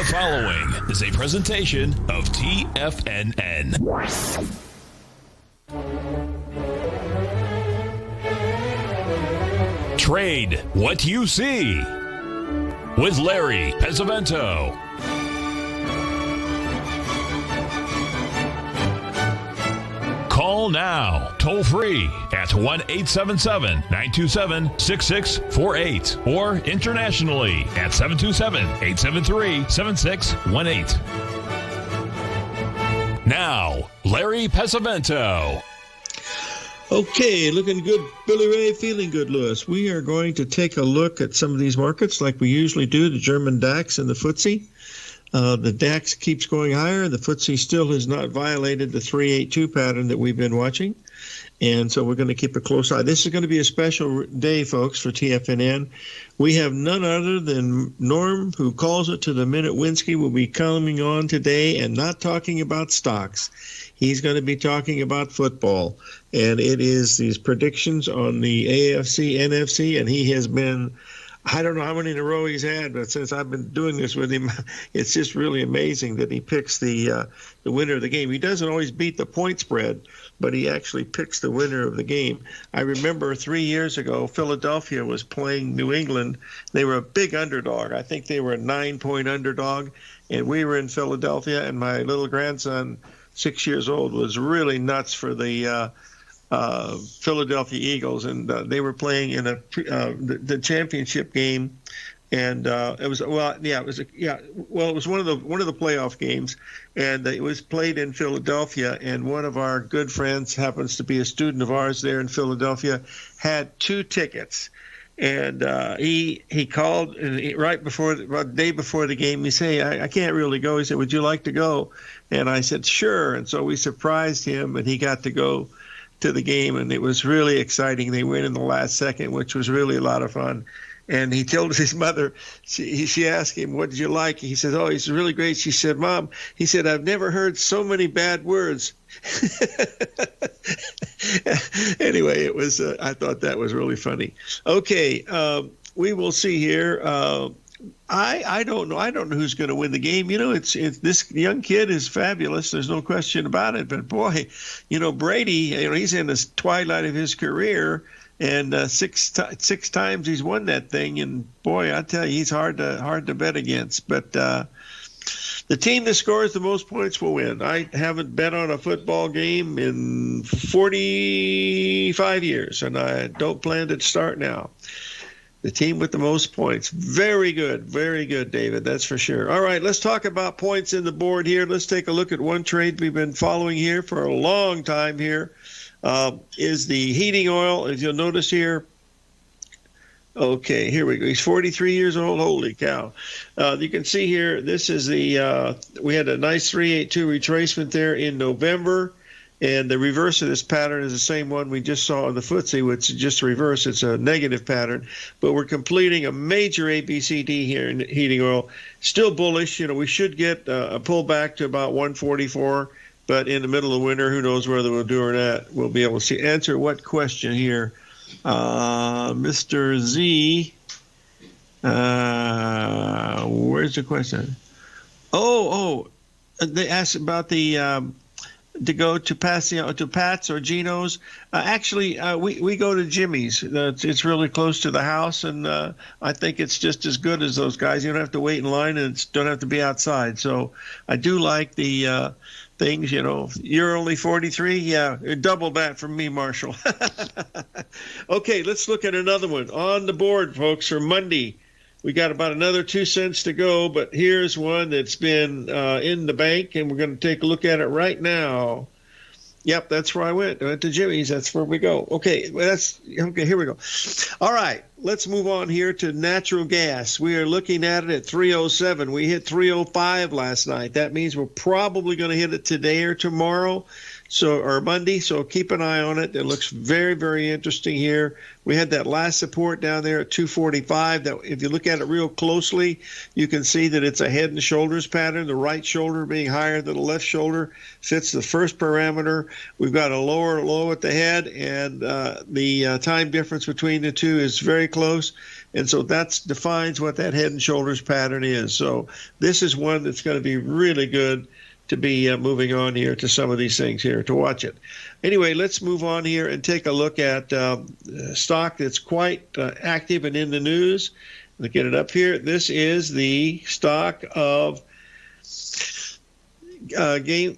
The following is a presentation of TFNN. Trade what you see with Larry Pesavento. Call now, toll free at 1-877-927-6648 or internationally at 727-873-7618. Now, Larry Pesavento. Okay, looking good, Billy Ray, feeling good, Lewis. We are going to take a look at some of these markets like we usually do, the German DAX and the FTSE. The DAX keeps going higher. The FTSE still has not violated the 382 pattern that we've been watching. And so we're going to keep a close eye. This is going to be a special day, folks, for TFNN. We have none other than Norm, who calls it to the minute. Winsky will be coming on today and not talking about stocks. He's going to be talking about football. And it is these predictions on the AFC, NFC, and he has been, I don't know how many in a row he's had, but since I've been doing this with him, it's just really amazing that he picks the winner of the game. He doesn't always beat the point spread, but he actually picks the winner of the game. I remember 3 years ago, Philadelphia was playing New England. They were a big underdog. I think they were a 9-point underdog, and we were in Philadelphia, and my little grandson, 6 years old, was really nuts for the Philadelphia Eagles, and they were playing in the championship game, and it was one of the playoff games, and it was played in Philadelphia. And one of our good friends happens to be a student of ours there in Philadelphia, had 2 tickets. And he called right before the day before the game. He said, I can't really go. He said, would you like to go? And I said, sure. And so we surprised him, and he got to go to the game, and it was really exciting. They win in the last second, which was really a lot of fun. And he told his mother, she asked him, what did you like? He said, oh, he's really great. She said, Mom, he said, I've never heard so many bad words. Anyway, it was, I thought that was really funny. Okay, we will see here. I don't know. I don't know who's going to win the game. You know, it's this young kid is fabulous. There's no question about it. But boy, you know, Brady, he's in the twilight of his career, and six times he's won that thing. And boy, I tell you, he's hard to bet against. But the team that scores the most points will win. I haven't bet on a football game in 45 years, and I don't plan to start now. The team with the most points. Very good, David. That's for sure. All right, let's talk about points in the board here. Let's take a look at one trade we've been following here for a long time here. Is the heating oil, as you'll notice here. Okay, here we go. He's 43 years old. Holy cow. You can see here, this is the, we had a nice 382 retracement there in November. And the reverse of this pattern is the same one we just saw in the FTSE, which is just reverse. It's a negative pattern. But we're completing a major ABCD here in heating oil. Still bullish. You know, we should get a pullback to about 144. But in the middle of winter, who knows whether we'll do or not. We'll be able to see. Answer what question here? Mr. Z. Where's the question? They asked about the... to go to Pat's or Gino's. Actually, we go to Jimmy's. It's really close to the house, and I think it's just as good as those guys. You don't have to wait in line, and don't have to be outside. So I do like the things, you know. You're only 43? Yeah, double that from me, Marshall. Okay, let's look at another one. On the board, folks, for Monday. We got about another 2 cents to go, but here's one that's been in the bank, and we're going to take a look at it right now. Yep, that's where I went. I went to Jimmy's. That's where we go. Okay, here we go. All right, let's move on here to natural gas. We are looking at it at 307. We hit 305 last night. That means we're probably going to hit it today or tomorrow. Or Monday, so keep an eye on it. It looks very, very interesting here. We had that last support down there at 245. That, if you look at it real closely, you can see that it's a head and shoulders pattern. The right shoulder being higher than the left shoulder fits the first parameter. We've got a lower low at the head, and the time difference between the two is very close. And so that defines what that head and shoulders pattern is. So this is one that's going to be really good to be moving on here to some of these things here, to watch it. Anyway, let's move on here and take a look at stock that's quite active and in the news. Let's get it up here. This is the stock of GameStop.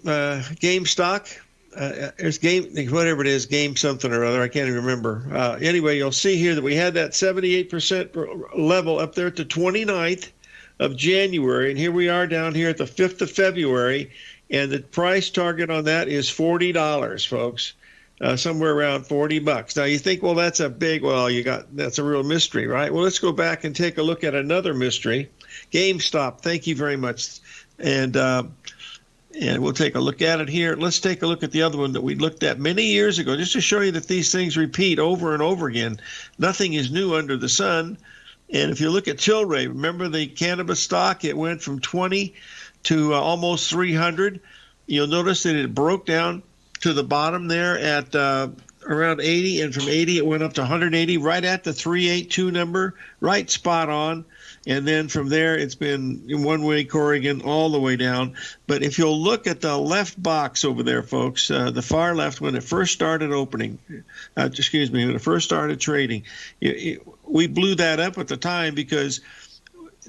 There's whatever it is, game something or other. I can't even remember. Anyway, you'll see here that we had that 78% level up there at the 29th of January, and here we are down here at the 5th of February, and the price target on that is $40, folks. Somewhere around $40. Now you think, well, that's a big, that's a real mystery, right? Well, let's go back and take a look at another mystery. GameStop, thank you very much. And we'll take a look at it here. Let's take a look at the other one that we looked at many years ago, just to show you that these things repeat over and over again. Nothing is new under the sun. And if you look at Tilray, remember the cannabis stock? It went from 20 to almost 300. You'll notice that it broke down to the bottom there at around 80, and from 80 it went up to 180, right at the 382 number, right spot on. And then from there, it's been in one-way Corrigan all the way down. But if you'll look at the left box over there, folks, the far left, when it first started when it first started trading, we blew that up at the time because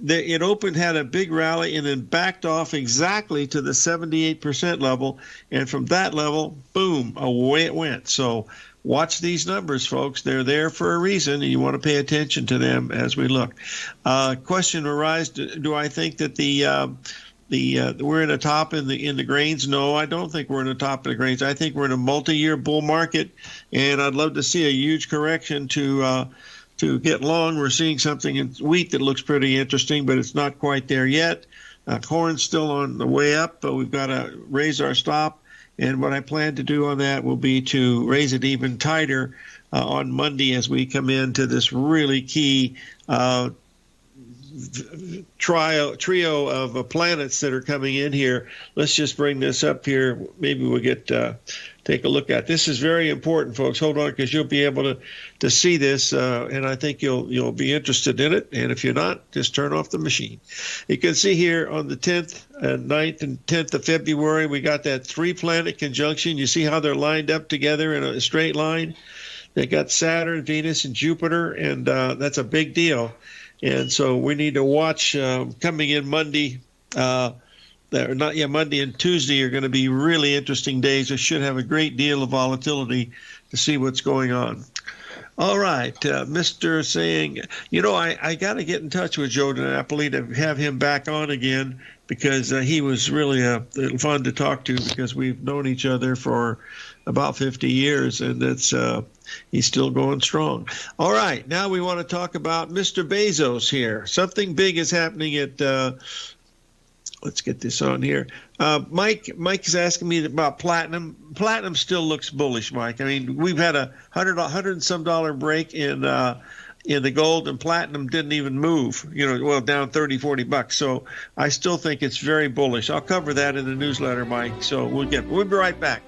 it opened, had a big rally, and then backed off exactly to the 78% level. And from that level, boom, away it went. So watch these numbers, folks. They're there for a reason, and you want to pay attention to them as we look. Question arises: do I think that we're in a top in the grains? No, I don't think we're in a top of the grains. I think we're in a multi-year bull market, and I'd love to see a huge correction to get long. We're seeing something in wheat that looks pretty interesting, but it's not quite there yet. Corn's still on the way up, but we've got to raise our stop. And what I plan to do on that will be to raise it even tighter on Monday as we come into this really key trio of planets that are coming in here. Let's just bring this up here. Maybe we'll get take a look at. This is very important, folks. Hold on, because you'll be able to see this, and I think you'll be interested in it. And if you're not, just turn off the machine. You can see here on the 10th, 9th, and 10th of February, we got that 3-planet conjunction. You see how they're lined up together in a straight line? They got Saturn, Venus, and Jupiter, and that's a big deal. And so we need to watch coming in Monday. Monday and Tuesday are going to be really interesting days. We should have a great deal of volatility to see what's going on. All right, Mr. saying, I got to get in touch with Joe DiNapoli to have him back on again, because he was really fun to talk to, because we've known each other for about 50 years, and he's still going strong. All right, now we want to talk about Mr. Bezos here. Something big is happening at let's get this on here. Mike is asking me about platinum. Platinum still looks bullish, Mike. I mean, we've had a $100 and some break in the gold, and platinum didn't even move, down $30-40. So I still think it's very bullish. I'll cover that in the newsletter, Mike. So we'll be right back.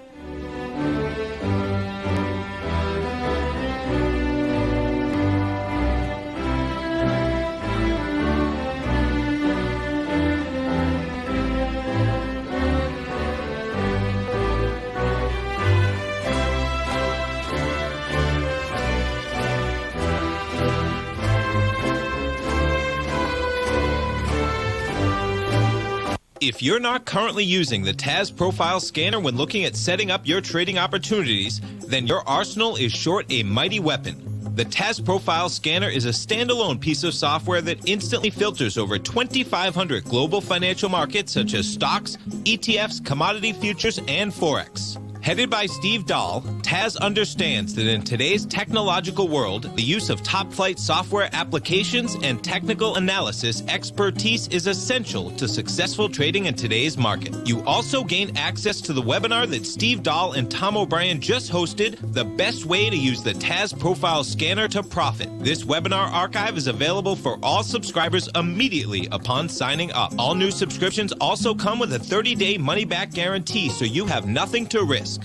If you're not currently using the Taz Profile Scanner when looking at setting up your trading opportunities, then your arsenal is short a mighty weapon. The Taz Profile Scanner is a standalone piece of software that instantly filters over 2,500 global financial markets such as stocks, ETFs, commodity futures, and Forex. Headed by Steve Dahl, Taz understands that in today's technological world, the use of top-flight software applications and technical analysis expertise is essential to successful trading in today's market. You also gain access to the webinar that Steve Dahl and Tom O'Brien just hosted, The Best Way to Use the Taz Profile Scanner to Profit. This webinar archive is available for all subscribers immediately upon signing up. All new subscriptions also come with a 30-day money-back guarantee, so you have nothing to risk.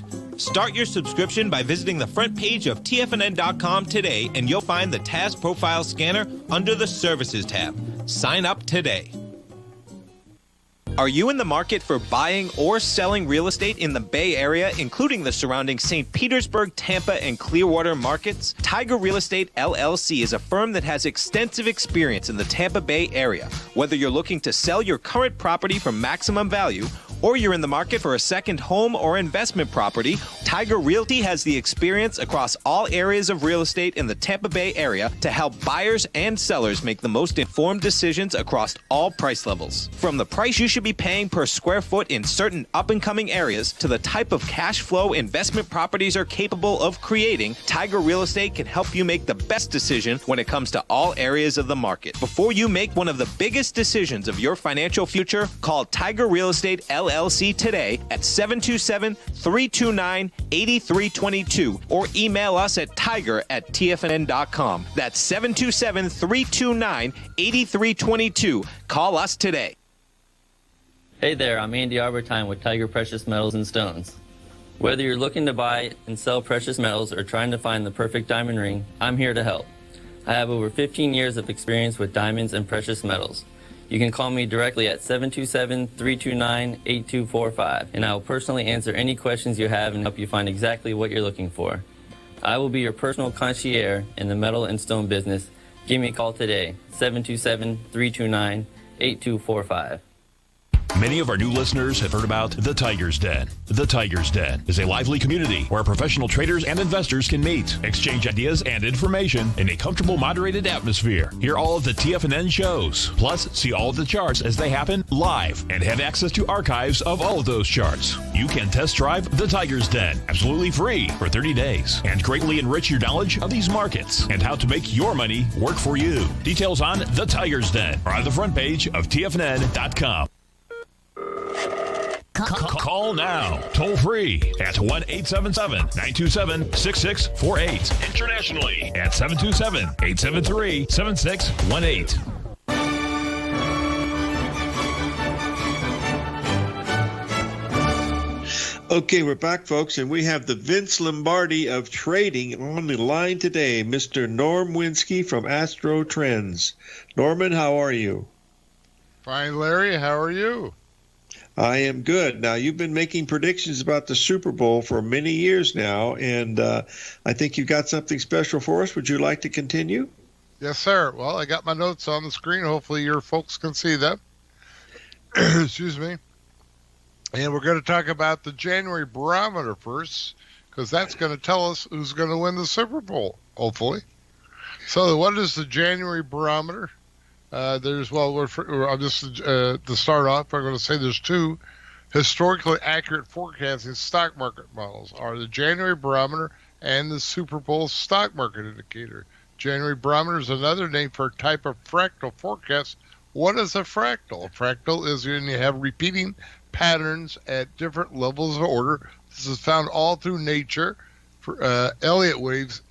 Start your subscription by visiting the front page of TFNN.com today, and you'll find the Taz Profile Scanner under the Services tab. Sign up today. Are you in the market for buying or selling real estate in the Bay Area, including the surrounding St. Petersburg, Tampa, and Clearwater markets? Tiger Real Estate LLC is a firm that has extensive experience in the Tampa Bay area. Whether you're looking to sell your current property for maximum value, or you're in the market for a second home or investment property, Tiger Realty has the experience across all areas of real estate in the Tampa Bay area to help buyers and sellers make the most informed decisions across all price levels. From the price you should be paying per square foot in certain up-and-coming areas to the type of cash flow investment properties are capable of creating, Tiger Real Estate can help you make the best decision when it comes to all areas of the market. Before you make one of the biggest decisions of your financial future, call Tiger Real Estate LLC today at 727-329-8322 or email us at tiger@tfnn.com. That's 727-329-8322. Call us today. Hey there, I'm Andy Arbertine with Tiger Precious Metals and Stones. Whether you're looking to buy and sell precious metals or trying to find the perfect diamond ring, I'm here to help. I have over 15 years of experience with diamonds and precious metals. You can call me directly at 727-329-8245, and I will personally answer any questions you have and help you find exactly what you're looking for. I will be your personal concierge in the metal and stone business. Give me a call today, 727-329-8245. Many of our new listeners have heard about the Tiger's Den. The Tiger's Den is a lively community where professional traders and investors can meet, exchange ideas and information in a comfortable, moderated atmosphere. Hear all of the TFNN shows, plus see all of the charts as they happen live and have access to archives of all of those charts. You can test drive the Tiger's Den absolutely free for 30 days and greatly enrich your knowledge of these markets and how to make your money work for you. Details on the Tiger's Den are on the front page of TFNN.com. Call now, toll free at 1-877-927-6648. Internationally at 727-873-7618. Okay, we're back, folks, and we have the Vince Lombardi of trading on the line today, Mr. Norm Winsky from Astro Trends. Norman, how are you? Fine, Larry. How are you? I am good. Now, you've been making predictions about the Super Bowl for many years now, and I think you've got something special for us. Would you like to continue? Yes, sir. Well, I got my notes on the screen. Hopefully your folks can see them. Excuse me. And we're going to talk about the January Barometer first, because that's going to tell us who's going to win the Super Bowl, hopefully. So what is the January Barometer? To start off, I'm going to say there's two historically accurate forecasting stock market models, are the January Barometer and the Super Bowl stock market indicator. January Barometer is another name for a type of fractal forecast. What is a fractal? A fractal is when you have repeating patterns at different levels of order. This is found all through nature. Elliott waves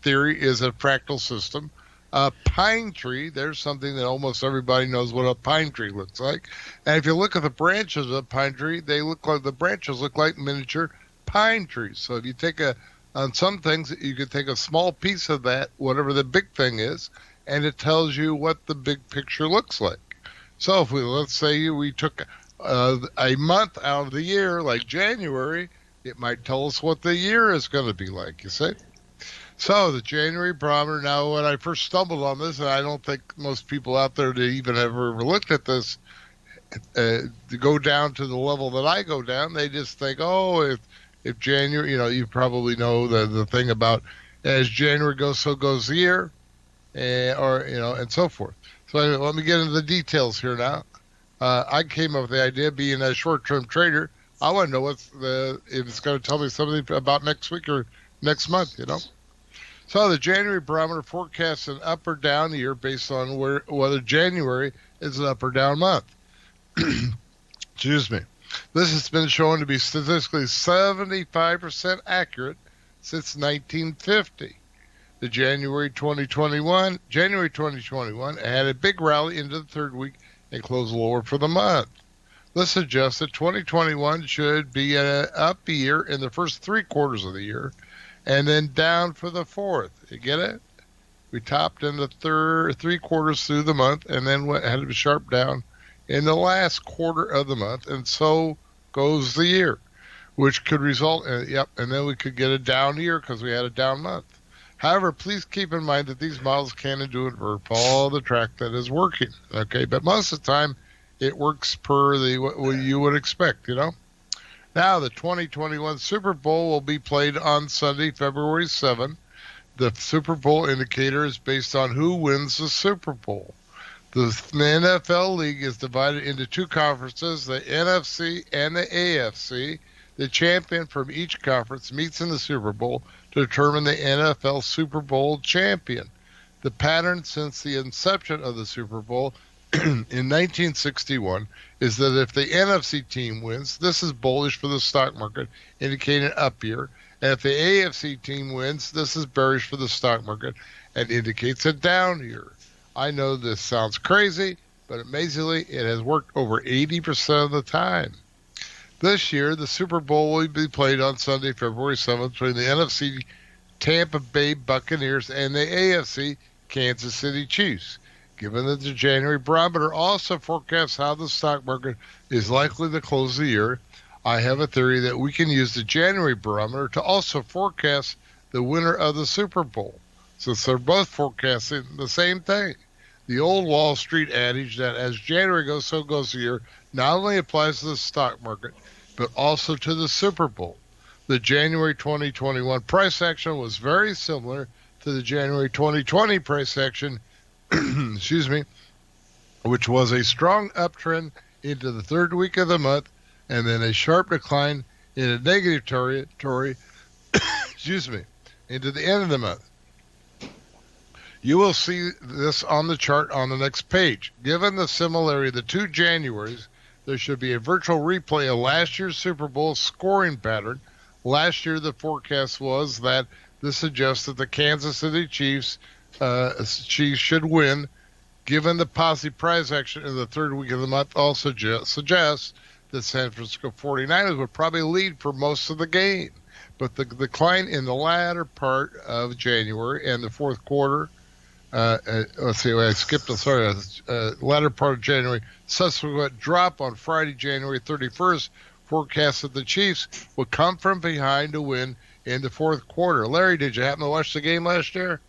theory is a fractal system. A pine tree, there's something that almost everybody knows what a pine tree looks like. And if you look at the branches of a pine tree, the branches look like miniature pine trees. So if you take on some things, you could take a small piece of that, whatever the big thing is, and it tells you what the big picture looks like. So if let's say we took a month out of the year, like January, it might tell us what the year is going to be like, you see? So the January Barometer, now when I first stumbled on this, and I don't think most people out there that even have ever looked at this, to go down to the level that I go down, they just think, if January, you probably know the thing about as January goes, so goes the year, and so forth. So anyway, let me get into the details here now. I came up with the idea, being a short-term trader, I want to know if it's going to tell me something about next week or next month, So the January Barometer forecasts an up or down year based on whether January is an up or down month. Excuse me. This has been shown to be statistically 75% accurate since 1950. The January 2021 had a big rally into the third week and closed lower for the month. This suggests that 2021 should be an up year in the first 3 quarters of the year, and then down for the fourth. You get it? We topped in the 3 quarters through the month, and then had a sharp down in the last quarter of the month, and so goes the year, which could result in, and then we could get a down year because we had a down month. However, please keep in mind that these models can and do invert follow the track that is working, okay? But most of the time, it works per what you would expect, Now, the 2021 Super Bowl will be played on Sunday, February 7th. The Super Bowl indicator is based on who wins the Super Bowl. The NFL league is divided into 2 conferences, the NFC and the AFC. The champion from each conference meets in the Super Bowl to determine the NFL Super Bowl champion. The pattern since the inception of the Super Bowl in 1961 is that if the NFC team wins, this is bullish for the stock market, indicating an up year. And if the AFC team wins, this is bearish for the stock market and indicates a down year. I know this sounds crazy, but amazingly, it has worked over 80% of the time. This year, the Super Bowl will be played on Sunday, February 7th, between the NFC Tampa Bay Buccaneers and the AFC Kansas City Chiefs. Given that the January Barometer also forecasts how the stock market is likely to close the year, I have a theory that we can use the January Barometer to also forecast the winner of the Super Bowl, since they're both forecasting the same thing. The old Wall Street adage that as January goes, so goes the year not only applies to the stock market, but also to the Super Bowl. The January 2021 price action was very similar to the January 2020 price action, which was a strong uptrend into the 3rd week of the month, and then a sharp decline in a negative territory, into the end of the month. You will see this on the chart on the next page. Given the similarity of the 2 Januaries, there should be a virtual replay of last year's Super Bowl scoring pattern. Last year, the forecast was that this suggests that the Kansas City Chiefs should win. Given the positive price action in the 3rd week of the month, also suggests that San Francisco 49ers would probably lead for most of the game. But the decline in the latter part of January and the 4th quarter, latter part of January, subsequent drop on Friday, January 31st, forecast that the Chiefs would come from behind to win in the 4th quarter. Larry, did you happen to watch the game last year?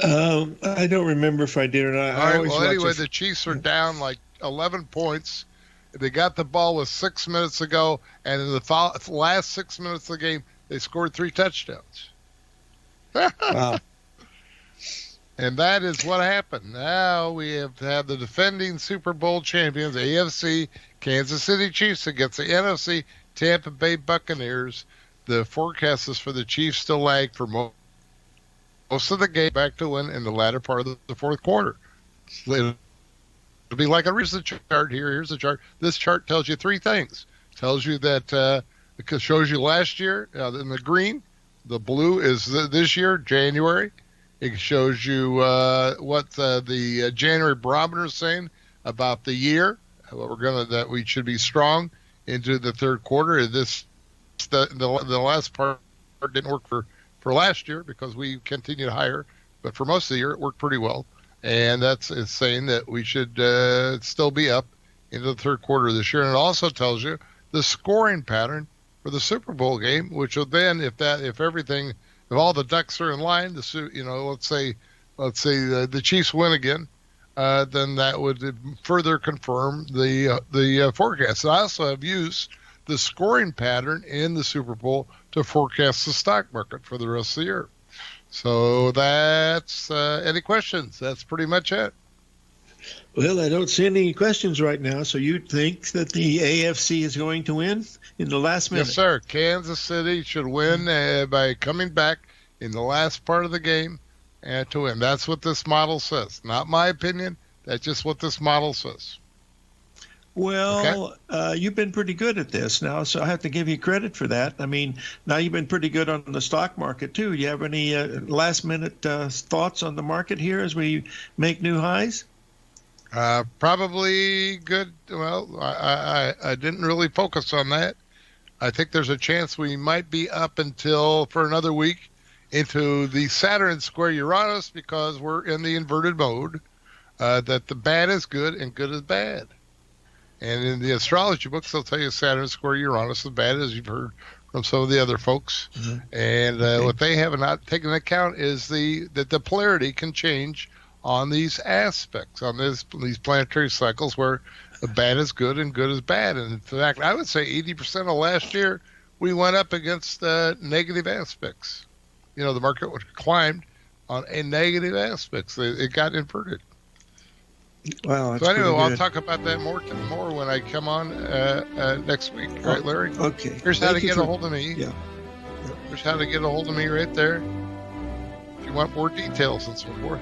I don't remember if I did or not. Anyway, the Chiefs are down like 11 points. They got the ball with 6 minutes to go, and in the last 6 minutes of the game, they scored 3 touchdowns. Wow. And that is what happened. Now we have had the defending Super Bowl champions, AFC Kansas City Chiefs, against the NFC Tampa Bay Buccaneers. The forecast is for the Chiefs to lag for most of the game, back to win in the latter part of the 4th quarter. It'll be like here's the chart here. Here's the chart. This chart tells you 3 things. It tells you that it shows you last year in the green. The blue is this year, January. It shows you what the January Barometer is saying about the year. That we should be strong into the 3rd quarter. The last part didn't work for last year because we continued higher, but for most of the year it worked pretty well. And it's saying that we should still be up into the 3rd quarter of this year. And it also tells you the scoring pattern for the Super Bowl game, which will then, if all the ducks are in line, let's say the Chiefs win again, then that would further confirm the forecast. I also have used the scoring pattern in the Super Bowl to forecast the stock market for the rest of the year. So that's any questions? That's pretty much it. Well, I don't see any questions right now. So you think that the AFC is going to win in the last minute? Yes, sir. Kansas City should win by coming back in the last part of the game to win. That's what this model says. Not my opinion. That's just what this model says. Well, okay. You've been pretty good at this now, so I have to give you credit for that. I mean, now you've been pretty good on the stock market, too. Do you have any last-minute thoughts on the market here as we make new highs? Probably good. Well, I didn't really focus on that. I think there's a chance we might be up until for another week into the Saturn square Uranus because we're in the inverted mode, that the bad is good and good is bad. And in the astrology books, they'll tell you Saturn square Uranus is bad, as you've heard from some of the other folks. Mm-hmm. And what they have not taken into account is that the polarity can change on these aspects, on these planetary cycles where the bad is good and good is bad. And in fact, I would say 80% of last year, we went up against negative aspects. You know, the market climbed on a negative aspects. It got inverted. Wow. So anyway, I'll talk about that more when I come on next week. Right, Larry? Okay. Here's how to get a hold of me. Yeah. Here's how to get a hold of me right there. If you want more details and so forth.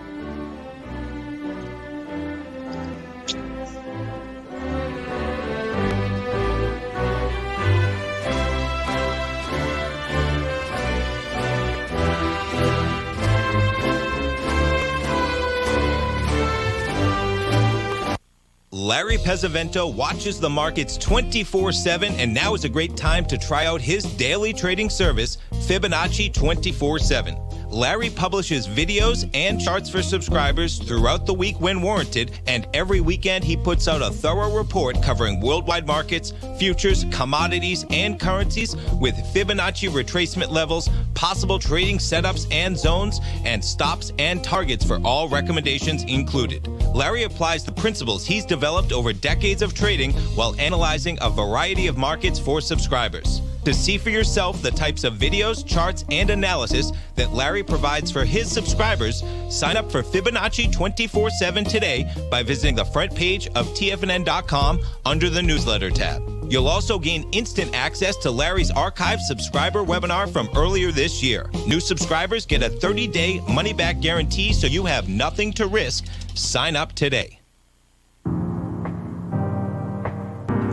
Larry Pesavento watches the markets 24/7, and now is a great time to try out his daily trading service, Fibonacci 24/7. Larry publishes videos and charts for subscribers throughout the week when warranted, and every weekend he puts out a thorough report covering worldwide markets, futures, commodities, and currencies with Fibonacci retracement levels, possible trading setups and zones, and stops and targets for all recommendations included. Larry applies the principles he's developed over decades of trading while analyzing a variety of markets for subscribers. To see for yourself the types of videos, charts, and analysis that Larry provides for his subscribers, sign up for Fibonacci 24/7 today by visiting the front page of TFNN.com under the newsletter tab. You'll also gain instant access to Larry's archived subscriber webinar from earlier this year. New subscribers get a 30-day money-back guarantee, so you have nothing to risk. Sign up today.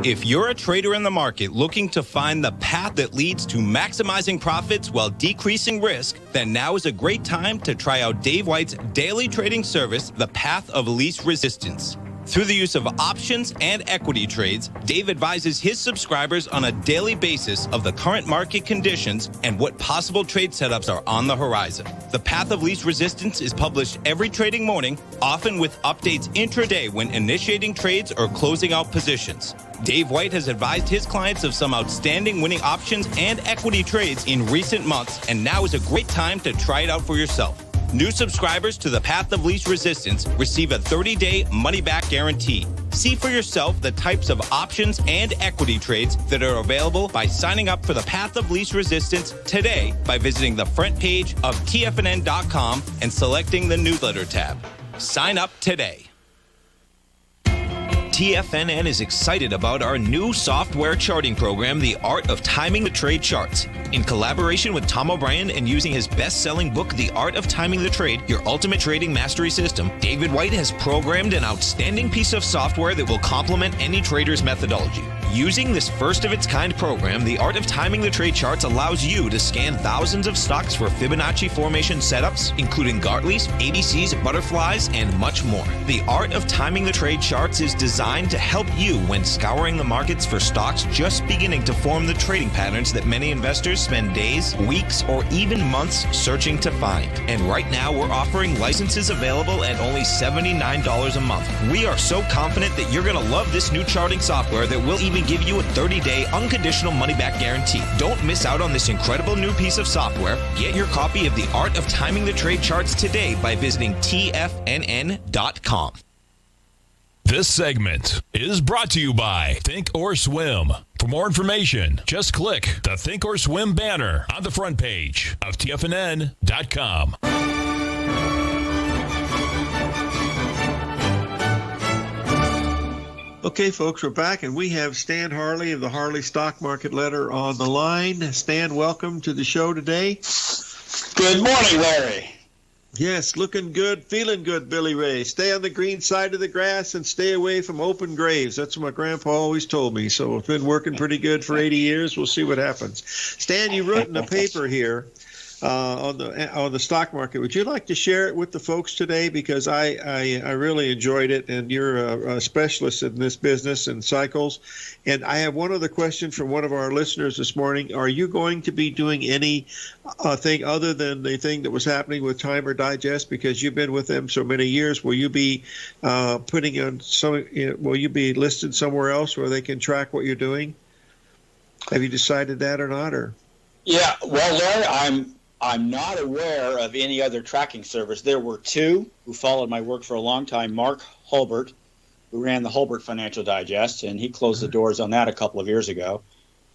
If you're a trader in the market looking to find the path that leads to maximizing profits while decreasing risk, then now is a great time to try out Dave White's daily trading service, The Path of Least Resistance. Through the use of options and equity trades, Dave advises his subscribers on a daily basis of the current market conditions and what possible trade setups are on the horizon. The Path of Least Resistance is published every trading morning, often with updates intraday when initiating trades or closing out positions. Dave White has advised his clients of some outstanding winning options and equity trades in recent months, and now is a great time to try it out for yourself. New subscribers to the Path of Least Resistance receive a 30-day money-back guarantee. See for yourself the types of options and equity trades that are available by signing up for the Path of Least Resistance today by visiting the front page of TFNN.com and selecting the newsletter tab. Sign up today. TFNN is excited about our new software charting program, The Art of Timing the Trade Charts. In collaboration with Tom O'Brien and using his best-selling book, The Art of Timing the Trade, Your Ultimate Trading Mastery System, David White has programmed an outstanding piece of software that will complement any trader's methodology. Using this first-of-its-kind program, The Art of Timing the Trade Charts allows you to scan thousands of stocks for Fibonacci formation setups, including Gartleys, ADCs, butterflies, and much more. The Art of Timing the Trade Charts is designed to help you when scouring the markets for stocks just beginning to form the trading patterns that many investors spend days, weeks, or even months searching to find. And right now, we're offering licenses available at only $79 a month. We are so confident that you're going to love this new charting software that will even give you a 30-day unconditional money-back guarantee. Don't miss out on this incredible new piece of software. Get your copy of The Art of Timing the Trade Charts today by visiting TFNN.com. This segment is brought to you by Think or Swim. For more information, just click the Think or Swim banner on the front page of TFNN.com. Okay, folks, we're back, and we have Stan Harley of the Harley Stock Market Letter on the line. Stan, welcome to the show today. Good morning, Larry. Yes, looking good, feeling good, Billy Ray. Stay on the green side of the grass and stay away from open graves. That's what my grandpa always told me. So it's been working pretty good for 80 years. We'll see what happens. Stan, you wrote in a paper here on the stock market. Would you like to share it with the folks today? Because I really enjoyed it, and you're a specialist in this business and cycles. And I have one other question from one of our listeners this morning. Are you going to be doing any thing other than the thing that was happening with Timer Digest? Because you've been with them so many years. Will you be putting on some? Will you be listed somewhere else where they can track what you're doing? Have you decided that or not? Or Yeah, well, Larry, I'm not aware of any other tracking service. There were two who followed my work for a long time. Mark Hulbert, who ran the Hulbert Financial Digest, and he closed the doors on that a couple of years ago.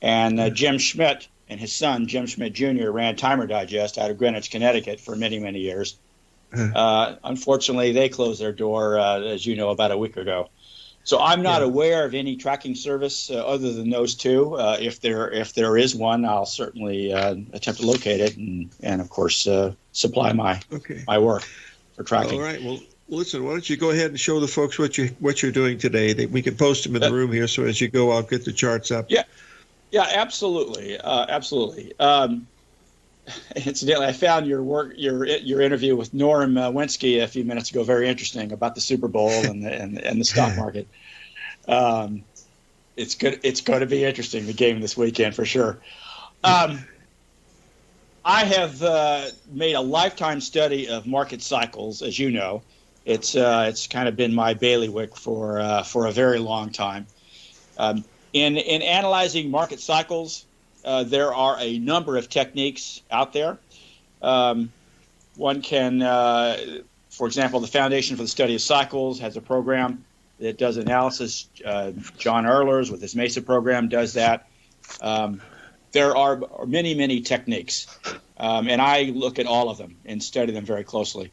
And Jim Schmidt and his son, Jim Schmidt Jr., ran Timer Digest out of Greenwich, Connecticut for many, many years. Unfortunately, they closed their door, as you know, about a week ago. So I'm not aware of any tracking service other than those two. If there is one, I'll certainly attempt to locate it and of course supply my work for tracking. All right. Well, listen. Why don't you go ahead and show the folks what you're doing today? We can post them in the room here. So as you go, I'll get the charts up. Yeah, absolutely, absolutely. Incidentally, I found your interview with Norm Wensky a few minutes ago very interesting about the Super Bowl and the stock market. It's good. It's going to be interesting, the game this weekend for sure. I have made a lifetime study of market cycles, as you know. It's kind of been my bailiwick for a very long time. In analyzing market cycles, there are a number of techniques out there. One can, for example, the Foundation for the Study of Cycles has a program that does analysis. John Earlers with his MESA program does that. There are many, many techniques, and I look at all of them and study them very closely.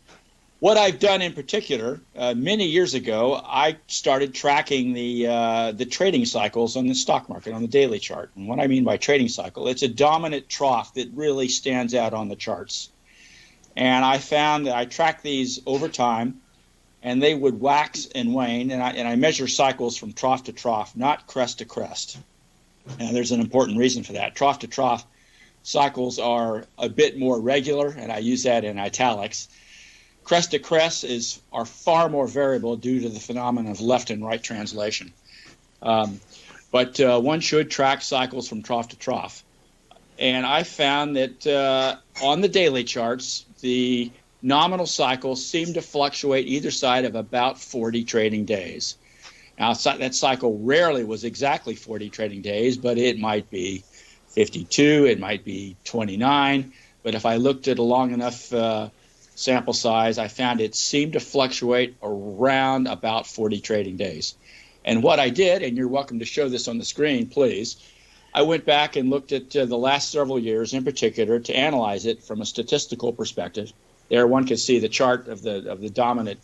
What I've done in particular, many years ago, I started tracking the trading cycles on the stock market on the daily chart. And what I mean by trading cycle, it's a dominant trough that really stands out on the charts. And I found that I tracked these over time, and they would wax and wane. And I measure cycles from trough to trough, not crest to crest. And there's an important reason for that. Trough to trough cycles are a bit more regular, and I use that in italics. Crest to crest are far more variable due to the phenomenon of left and right translation. But one should track cycles from trough to trough. And I found that on the daily charts, the nominal cycles seem to fluctuate either side of about 40 trading days. Now, that cycle rarely was exactly 40 trading days, but it might be 52, it might be 29. But if I looked at a long enough sample size, I found it seemed to fluctuate around about 40 trading days. And what I did, and you're welcome to show this on the screen, please, I went back and looked at the last several years in particular to analyze it from a statistical perspective. There one can see the chart of the dominant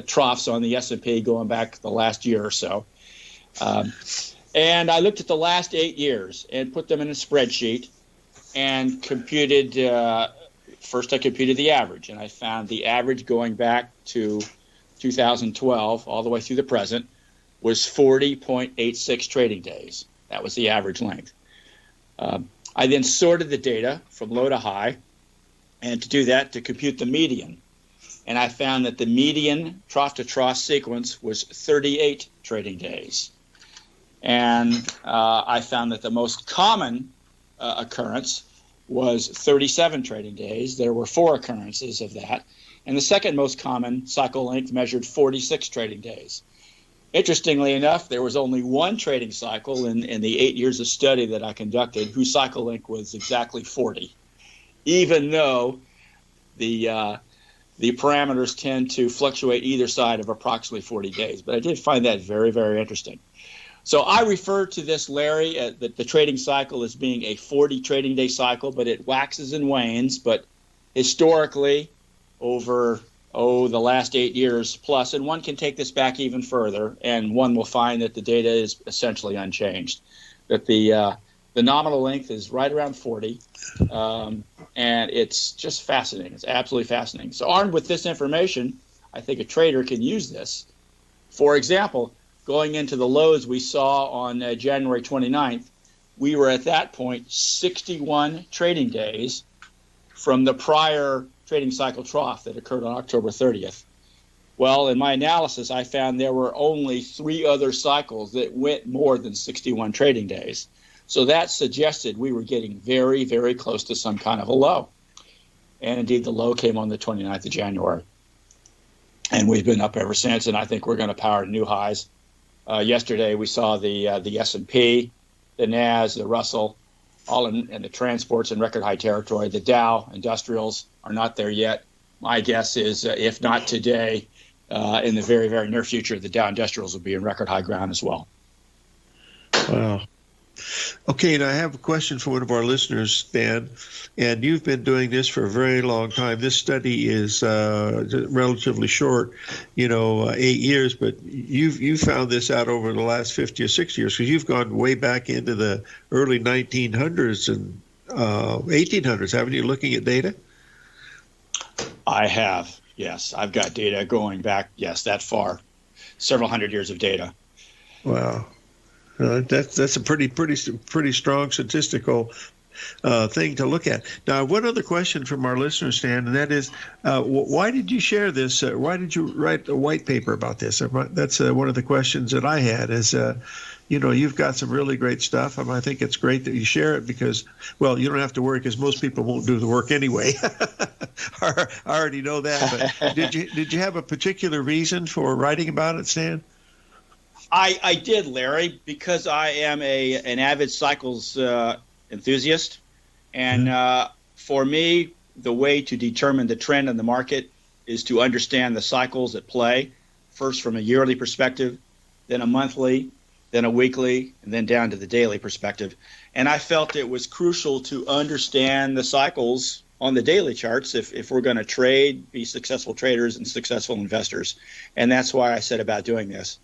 troughs on the S&P going back the last year or so. And I looked at the last 8 years and put them in a spreadsheet and computed first I computed the average, and I found the average going back to 2012 all the way through the present was 40.86 trading days. That was the average length. I then sorted the data from low to high, and to do that, to compute the median. And I found that the median trough-to-trough sequence was 38 trading days. And I found that the most common occurrence was 37 trading days. There were 4 occurrences of that. And the second most common cycle length measured 46 trading days. Interestingly enough, there was only one trading cycle in the 8 years of study that I conducted whose cycle length was exactly 40, even though the parameters tend to fluctuate either side of approximately 40 days. But I did find that very, very interesting. So I refer to this, Larry, the trading cycle as being a 40 trading day cycle, but it waxes and wanes. But historically, over the last 8 years plus, and one can take this back even further, and one will find that the data is essentially unchanged. That the nominal length is right around 40, and it's just fascinating. It's absolutely fascinating. So armed with this information, I think a trader can use this. For example, going into the lows we saw on January 29th, we were at that point 61 trading days from the prior trading cycle trough that occurred on October 30th. Well, in my analysis, I found there were only 3 other cycles that went more than 61 trading days. So that suggested we were getting very, very close to some kind of a low. And indeed, the low came on the 29th of January. And we've been up ever since, and I think we're going to power new highs. Yesterday, we saw the S&P, the NAS, the Russell, all in the transports in record high territory. The Dow industrials are not there yet. My guess is, if not today, in the very, very near future, the Dow industrials will be in record high ground as well. Wow. Okay, and I have a question for one of our listeners, Stan, and you've been doing this for a very long time. This study is relatively short, 8 years, but you've found this out over the last 50 or 60 years, because you've gone way back into the early 1900s and 1800s, haven't you, looking at data? I have, yes. I've got data going back, yes, that far, several hundred years of data. Wow. That's a pretty strong statistical thing to look at. Now, one other question from our listeners, Stan, and that is, why did you share this? Why did you write a white paper about this? That's one of the questions that I had is, you've got some really great stuff. I think it's great that you share it because, well, you don't have to worry because most people won't do the work anyway. I already know that. But did you have a particular reason for writing about it, Stan? I did, Larry, because I am an avid cycles enthusiast. And for me, the way to determine the trend in the market is to understand the cycles at play, first from a yearly perspective, then a monthly, then a weekly, and then down to the daily perspective. And I felt it was crucial to understand the cycles on the daily charts if we're going to trade, be successful traders and successful investors. And that's why I set about doing this.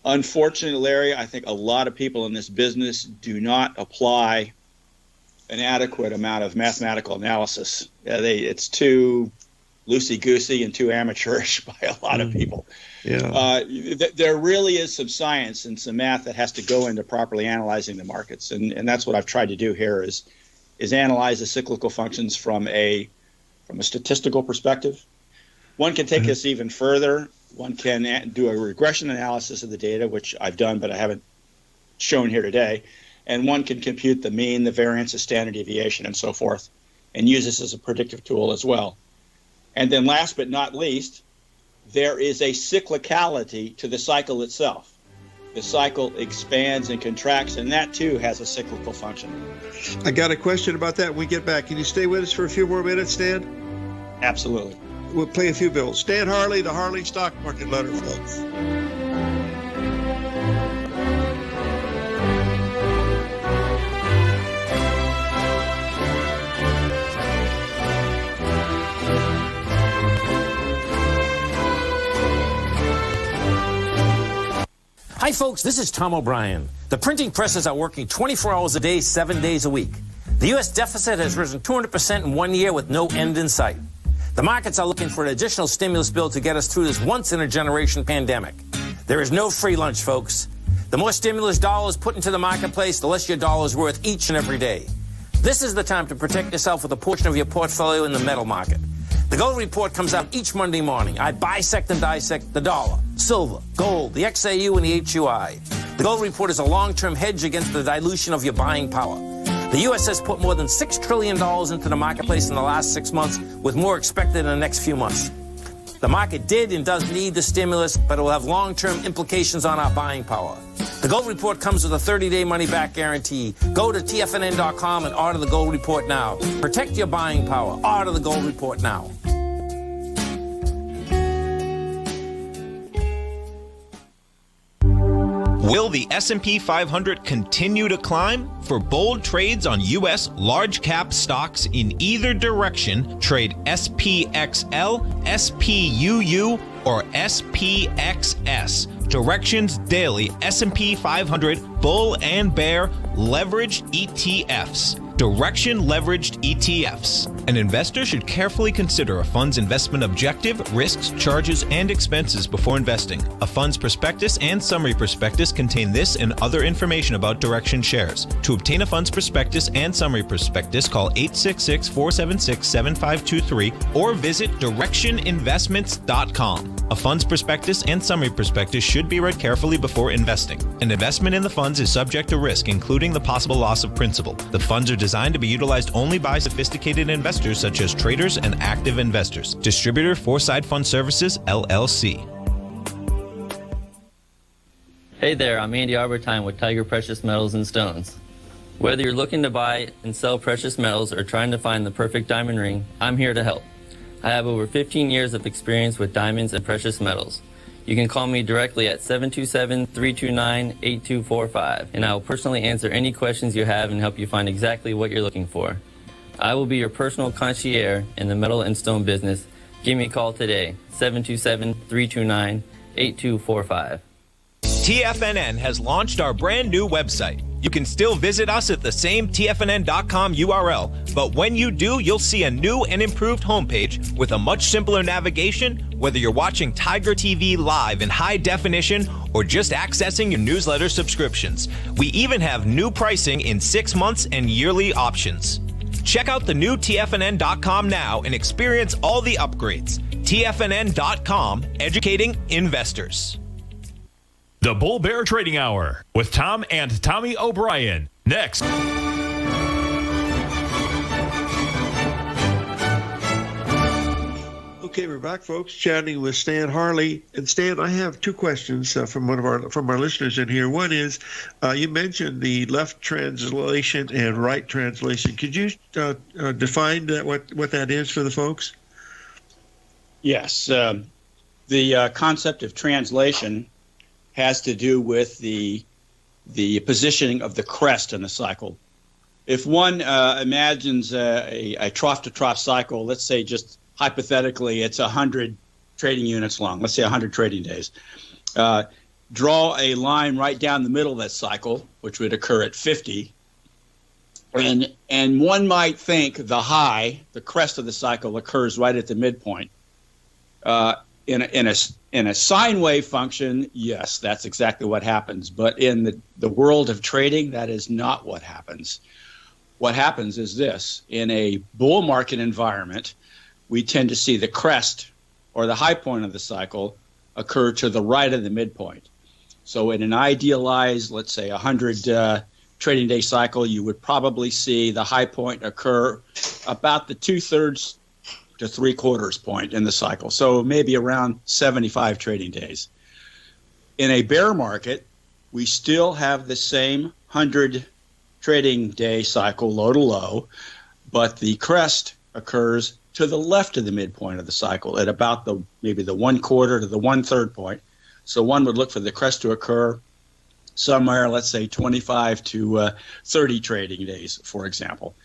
Unfortunately, Larry, I think a lot of people in this business do not apply an adequate amount of mathematical analysis. It's too loosey-goosey and too amateurish by a lot of people. Yeah. There really is some science and some math that has to go into properly analyzing the markets, and that's what I've tried to do here is analyze the cyclical functions from a statistical perspective. One can take this even further. One can do a regression analysis of the data, which I've done, but I haven't shown here today. And one can compute the mean, the variance, the standard deviation, and so forth, and use this as a predictive tool as well. And then last but not least, there is a cyclicality to the cycle itself. The cycle expands and contracts, and that too has a cyclical function. I got a question about that when we get back. Can you stay with us for a few more minutes, Stan? Absolutely. We'll play a few bills. Stan Harley, the Harley Stock Market Letter, folks. Hi, folks. This is Tom O'Brien. The printing presses are working 24 hours a day, 7 days a week. The U.S. deficit has risen 200% in 1 year with no end in sight. The markets are looking for an additional stimulus bill to get us through this once-in-a-generation pandemic. There is no free lunch, folks. The more stimulus dollars put into the marketplace, the less your dollar is worth each and every day. This is the time to protect yourself with a portion of your portfolio in the metal market. The Gold Report comes out each Monday morning. I bisect and dissect the dollar, silver, gold, the XAU, and the HUI. The Gold Report is a long-term hedge against the dilution of your buying power. The U.S. has put more than $6 trillion into the marketplace in the last 6 months, with more expected in the next few months. The market did and does need the stimulus, but it will have long-term implications on our buying power. The Gold Report comes with a 30-day money-back guarantee. Go to TFNN.com and order the Gold Report now. Protect your buying power. Order the Gold Report now. Will the S&P 500 continue to climb? For bold trades on U.S. large-cap stocks in either direction, trade SPXL, SPUU, or SPXS. Directions Daily S&P 500 Bull and Bear Leveraged ETFs. Direction Leveraged ETFs. An investor should carefully consider a fund's investment objective, risks, charges, and expenses before investing. A fund's prospectus and summary prospectus contain this and other information about Direction shares. To obtain a fund's prospectus and summary prospectus, call 866-476-7523 or visit directioninvestments.com. A fund's prospectus and summary prospectus should be read carefully before investing. An investment in the funds is subject to risk, including the possible loss of principal. The funds are designed to be utilized only by sophisticated investors such as traders and active investors. Distributor Foreside Fund Services, LLC. Hey there, I'm Andy Arbertine with Tiger Precious Metals and Stones. Whether you're looking to buy and sell precious metals or trying to find the perfect diamond ring, I'm here to help. I have over 15 years of experience with diamonds and precious metals. You can call me directly at 727-329-8245, and I will personally answer any questions you have and help you find exactly what you're looking for. I will be your personal concierge in the metal and stone business. Give me a call today, 727-329-8245. TFNN has launched our brand new website. You can still visit us at the same TFNN.com URL, but when you do, you'll see a new and improved homepage with a much simpler navigation, whether you're watching Tiger TV live in high definition or just accessing your newsletter subscriptions. We even have new pricing in 6 months and yearly options. Check out the new TFNN.com now and experience all the upgrades. TFNN.com, educating investors. The Bull Bear Trading Hour with Tom and Tommy O'Brien. Next. Okay, we're back, folks, chatting with Stan Harley. And Stan, I have two questions from our listeners in here. One is, you mentioned the left translation and right translation. Could you define what that is for the folks? Yes. The concept of translation has to do with the positioning of the crest in the cycle. If one imagines a trough-to-trough cycle, let's say just hypothetically it's 100 trading units long, let's say 100 trading days, draw a line right down the middle of that cycle, which would occur at 50, and one might think the high, the crest of the cycle, occurs right at the midpoint. In a sine wave function, yes, that's exactly what happens. But in the world of trading, that is not what happens. What happens is this. In a bull market environment, we tend to see the crest or the high point of the cycle occur to the right of the midpoint. So in an idealized, let's say, 100 trading day cycle, you would probably see the high point occur about the 2/3 to 3/4 point in the cycle. So maybe around 75 trading days. In a bear market, we still have the same 100 trading day cycle low to low, but the crest occurs to the left of the midpoint of the cycle at about maybe the 1/4 to the 1/3 point. So one would look for the crest to occur somewhere, let's say 25 to 30 trading days, for example.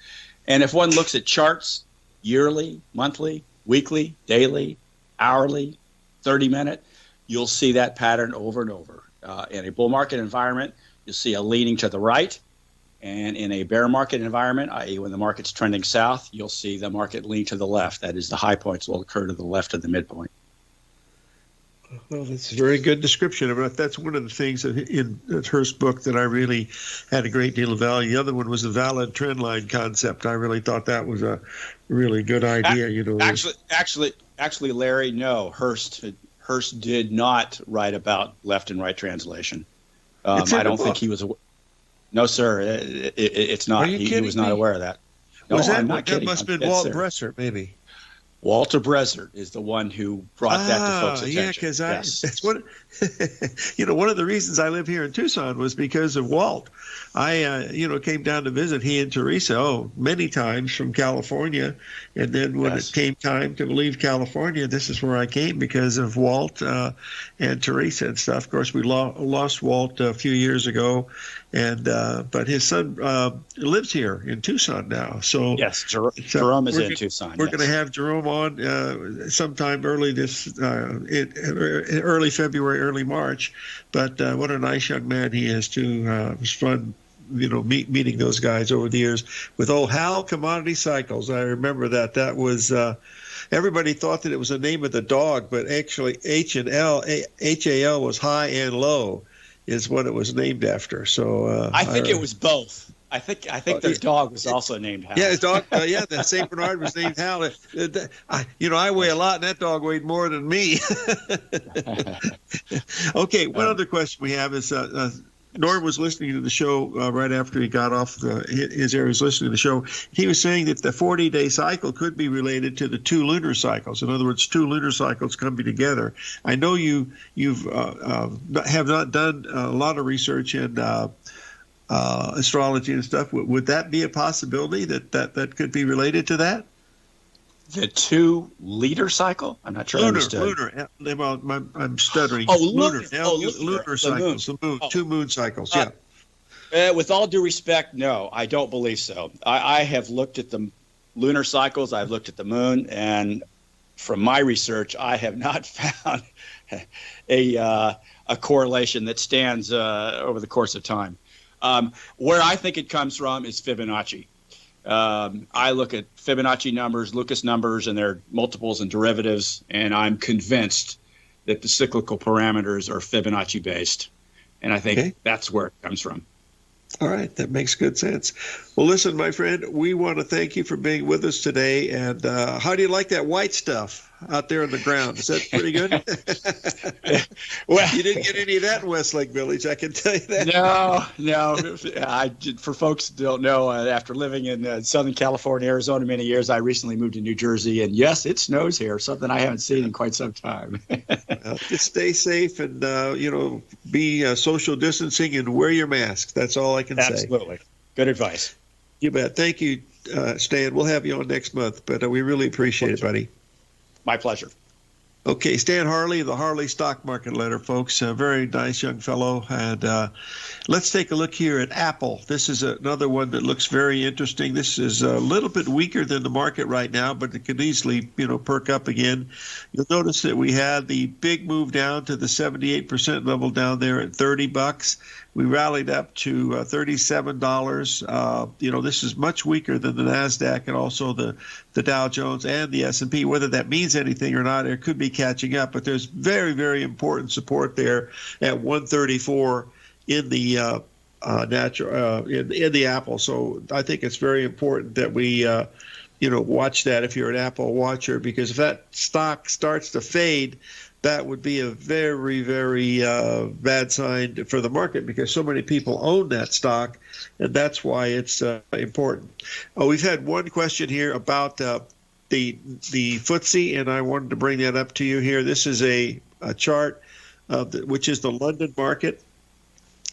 And if one looks at charts, yearly, monthly, weekly, daily, hourly, 30-minute, you'll see that pattern over and over. In a bull market environment, you'll see a leaning to the right. And in a bear market environment, i.e. when the market's trending south, you'll see the market lean to the left. That is, the high points will occur to the left of the midpoint. Well, that's a very good description of it. That's one of the things in Hurst's book that I really had a great deal of value. The other one was the valid trend line concept. I really thought that was a really good idea. Actually, Larry, no, Hurst did not write about left and right translation. I don't think he was. No, sir, it's not. He was not aware of that. No, I'm not kidding. That must have been Walt Bresser, maybe. Walter Bresser is the one who brought that to folks' attention. Yeah, because that's what one of the reasons I live here in Tucson was because of Walt. I came down to visit he and Teresa many times from California, and then when it came time to leave California, this is where I came because of Walt and Teresa and stuff. Of course, we lost Walt a few years ago, and but his son lives here in Tucson now. So yes, Jerome is in Tucson. We're going to have Jerome on sometime early February, early March. But what a nice young man he is too. It was fun meeting those guys over the years with old Hal Commodity Cycles. I remember that. That was everybody thought that it was the name of the dog, but actually HAL was high and low is what it was named after. So I think it was both. I think their dog was also named Hal. Yeah, his dog. The Saint Bernard was named Hal. I weigh a lot, and that dog weighed more than me. Okay, one other question we have is Norm was listening to the show right after he got off his air. He was listening to the show. He was saying that the 40-day cycle could be related to the 2 lunar cycles. In other words, 2 lunar cycles coming together. I know you've have not done a lot of research in astrology and stuff. Would that be a possibility that could be related to that? The 2-liter cycle? I'm not sure I understood. Lunar. I'm stuttering. Oh, lunar. Lunar cycles. The moon. 2 moon cycles. With all due respect, no, I don't believe so. I have looked at the lunar cycles. I've looked at the moon, and from my research, I have not found a correlation that stands over the course of time. Where I think it comes from is Fibonacci. I look at Fibonacci numbers, Lucas numbers, and their multiples and derivatives, and I'm convinced that the cyclical parameters are Fibonacci based. And I think that's where it comes from. All right, that makes good sense. Well, listen, my friend, we want to thank you for being with us today. And how do you like that white stuff out there on the ground? Is that pretty good? Well, you didn't get any of that in Westlake Village, I can tell you that. No. For folks that don't know, after living in Southern California, Arizona many years, I recently moved to New Jersey. And yes, it snows here, something I haven't seen in quite some time. Just stay safe and, be social distancing and wear your mask. That's all I can say. Absolutely. Good advice. You bet. Thank you, Stan. We'll have you on next month, but we really appreciate it, buddy. My pleasure. Okay, Stan Harley, the Harley Stock Market Letter, folks. A very nice young fellow. And let's take a look here at Apple. This is another one that looks very interesting. This is a little bit weaker than the market right now, but it could easily, perk up again. You'll notice that we had the big move down to the 78% level down there at $30. We rallied up to $37. This is much weaker than the NASDAQ and also the Dow Jones and the S&P. Whether that means anything or not, it could be catching up. But there's very, very important support there at 134 in the in the Apple. So I think it's very important that we watch that if you're an Apple watcher, because if that stock starts to fade, that would be a very, very bad sign for the market, because so many people own that stock, and that's why it's important. We've had one question here about the FTSE, and I wanted to bring that up to you here. This is a chart which is the London market.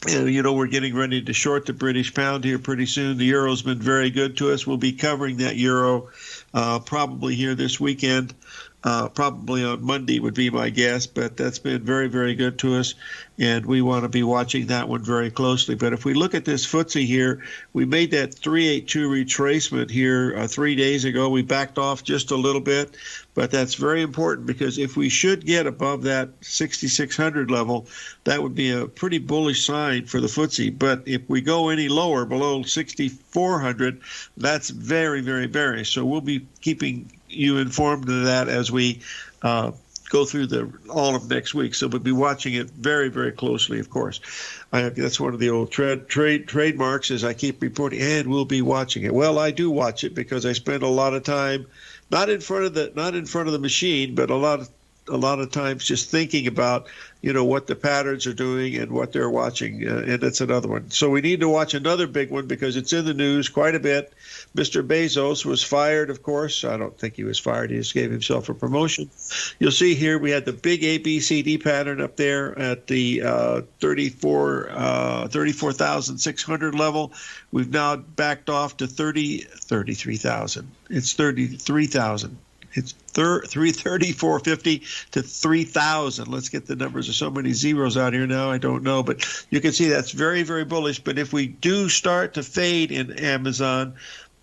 And, we're getting ready to short the British pound here pretty soon. The euro's been very good to us. We'll be covering that euro probably here this weekend. Probably on Monday would be my guess, but that's been very, very good to us, and we want to be watching that one very closely. But if we look at this FTSE here, we made that 382 retracement here 3 days ago. We backed off just a little bit, but that's very important, because if we should get above that 6,600 level, that would be a pretty bullish sign for the FTSE. But if we go any lower, below 6,400, that's very, very bearish. So we'll be keeping you informed of that as we go through all of next week. So we'll be watching it very, very closely, of course. That's one of the old trademarks, is I keep reporting, and we'll be watching it. Well, I do watch it because I spend a lot of time not in front of the machine, but a lot of times just thinking about what the patterns are doing and what they're watching, and that's another one. So we need to watch another big one because it's in the news quite a bit. Mr. Bezos was fired, of course. I don't think he was fired. He just gave himself a promotion. You'll see here we had the big ABCD pattern up there at the 34,600 level. We've now backed off to 33,000. It's 33,000. It's 334.50 to 3,000. Let's get the numbers. There's so many zeros out here now. I don't know, but you can see that's very, very bullish. But if we do start to fade in Amazon,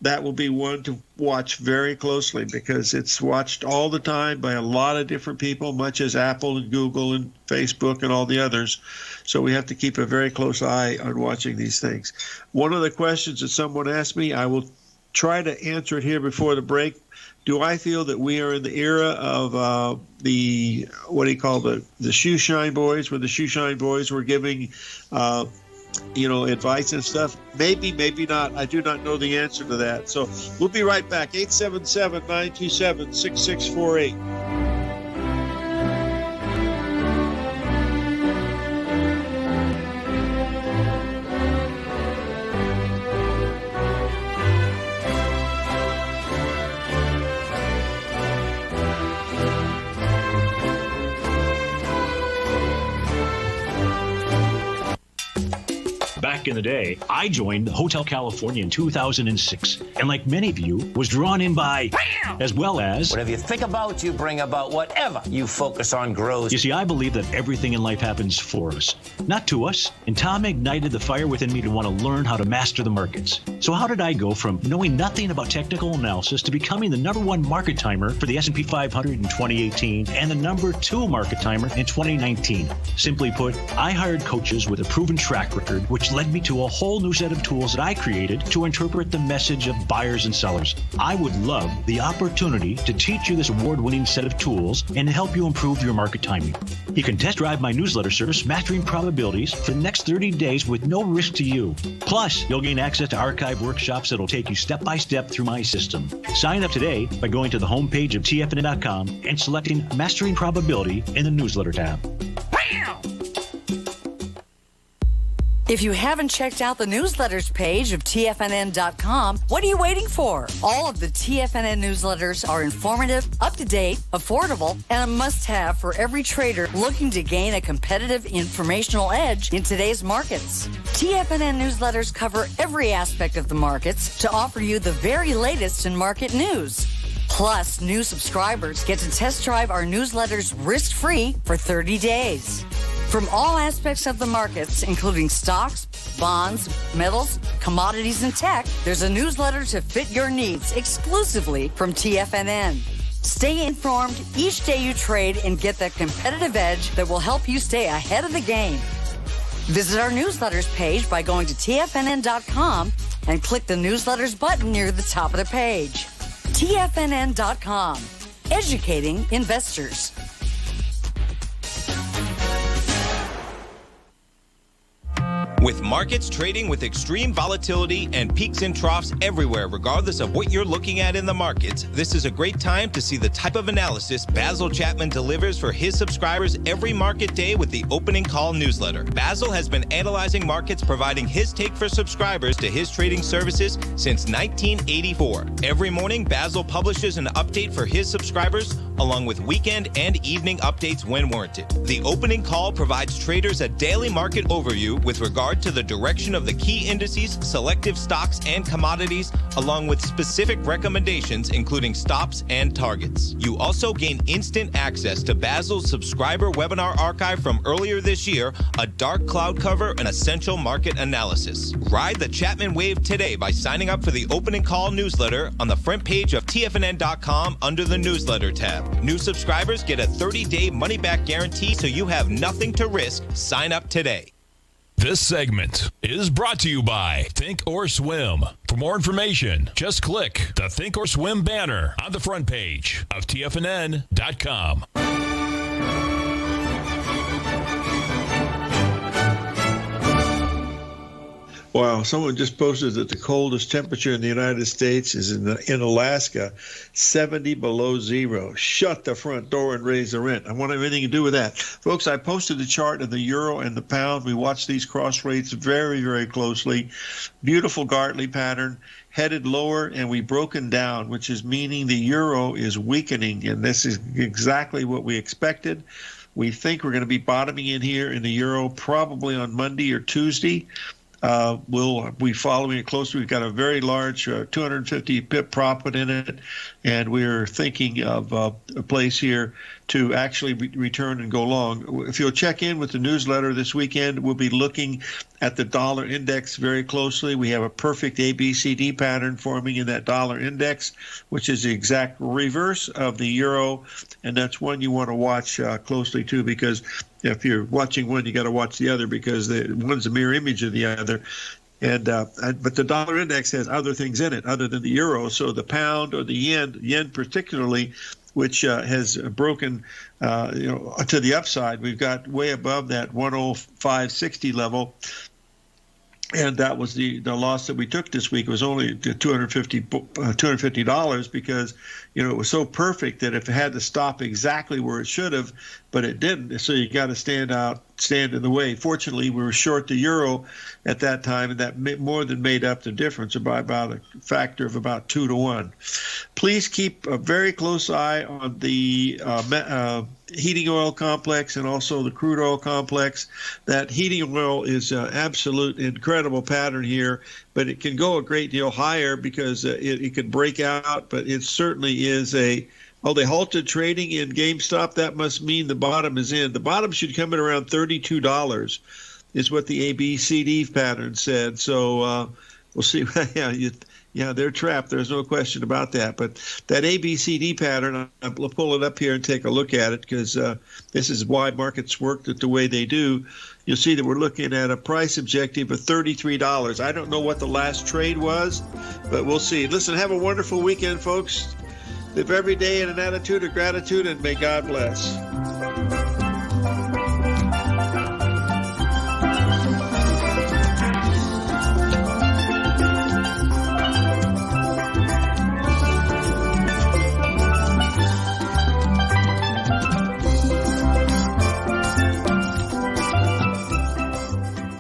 that will be one to watch very closely because it's watched all the time by a lot of different people, much as Apple and Google and Facebook and all the others. So we have to keep a very close eye on watching these things. One of the questions that someone asked me, I will try to answer it here before the break. Do I feel that we are in the era of the, what do you call the shoe shine boys, where the shoe shine boys were giving advice and stuff? Maybe, maybe not. I do not know the answer to that. So we'll be right back. 877-927-6648. Back in the day, I joined Hotel California in 2006, and like many of you, was drawn in by, as well as... Whatever you think about, you bring about. Whatever you focus on grows. You see, I believe that everything in life happens for us, not to us. And Tom ignited the fire within me to want to learn how to master the markets. So how did I go from knowing nothing about technical analysis to becoming the #1 market timer for the S&P 500 in 2018 and the #2 market timer in 2019? Simply put, I hired coaches with a proven track record, which led me to a whole new set of tools that I created to interpret the message of buyers and sellers. I would love the opportunity to teach you this award-winning set of tools and help you improve your market timing. You can test drive my newsletter service, Mastering Probabilities, for the next 30 days with no risk to you. Plus, you'll gain access to archive workshops that'll take you step by step through my system. Sign up today by going to the homepage of TFNN.com and selecting Mastering Probability in the newsletter tab. If you haven't checked out the newsletters page of TFNN.com, what are you waiting for? All of the TFNN newsletters are informative, up-to-date, affordable, and a must-have for every trader looking to gain a competitive informational edge in today's markets. TFNN newsletters cover every aspect of the markets to offer you the very latest in market news. Plus, new subscribers get to test drive our newsletters risk-free for 30 days. From all aspects of the markets, including stocks, bonds, metals, commodities, and tech, there's a newsletter to fit your needs exclusively from TFNN. Stay informed each day you trade and get that competitive edge that will help you stay ahead of the game. Visit our newsletters page by going to TFNN.com and click the newsletters button near the top of the page. TFNN.com, educating investors. With markets trading with extreme volatility and peaks and troughs everywhere, regardless of what you're looking at in the markets, this is a great time to see the type of analysis Basil Chapman delivers for his subscribers every market day with the Opening Call newsletter. Basil has been analyzing markets, providing his take for subscribers to his trading services since 1984. Every morning, Basil publishes an update for his subscribers, along with weekend and evening updates when warranted. The Opening Call provides traders a daily market overview with regard to the direction of the key indices, selective stocks, and commodities, along with specific recommendations, including stops and targets. You also gain instant access to Basil's subscriber webinar archive from earlier this year, a dark cloud cover, and essential market analysis. Ride the Chapman wave today by signing up for the Opening Call newsletter on the front page of TFNN.com under the newsletter tab. New subscribers get a 30-day money-back guarantee, so you have nothing to risk. Sign up today. This segment is brought to you by Think or Swim. For more information, just click the Think or Swim banner on the front page of TFNN.com. Wow, someone just posted that the coldest temperature in the United States is in Alaska, 70 below zero. Shut the front door and raise the rent. I want anything to do with that. Folks, I posted the chart of the euro and the pound. We watched these cross rates very, very closely. Beautiful Gartley pattern, headed lower, and we've broken down, which is meaning the euro is weakening, and this is exactly what we expected. We think we're going to be bottoming in here in the euro probably on Monday or Tuesday. We'll be following it closely. We've got a very large 250 pip profit in it, and we're thinking of a place here to actually return and go long. If you'll check in with the newsletter this weekend, we'll be looking at the dollar index very closely. We have a perfect ABCD pattern forming in that dollar index, which is the exact reverse of the euro, and that's one you want to watch closely too, because if you're watching one, you got to watch the other, because one's a mirror image of the other. But the dollar index has other things in it other than the euro. So the pound or the yen particularly, which has broken, to the upside. We've got way above that 105.60 level. And that was the loss that we took this week. It was only $250 because, it was so perfect that if it had to stop exactly where it should have, but it didn't. So you got to stand in the way. Fortunately, we were short the euro at that time, and that more than made up the difference by about a factor of about 2 to 1. Please keep a very close eye on the heating oil complex and also the crude oil complex. That heating oil is an absolute incredible pattern here, but it can go a great deal higher because it can break out, but it certainly is they halted trading in GameStop. That must mean the bottom is in. The bottom should come in around $32 is what the ABCD pattern said. So we'll see. Yeah, they're trapped. There's no question about that. But that ABCD pattern, I'll pull it up here and take a look at it, because this is why markets work the way they do. You'll see that we're looking at a price objective of $33. I don't know what the last trade was, but we'll see. Listen, have a wonderful weekend, folks. Live every day in an attitude of gratitude, and may God bless.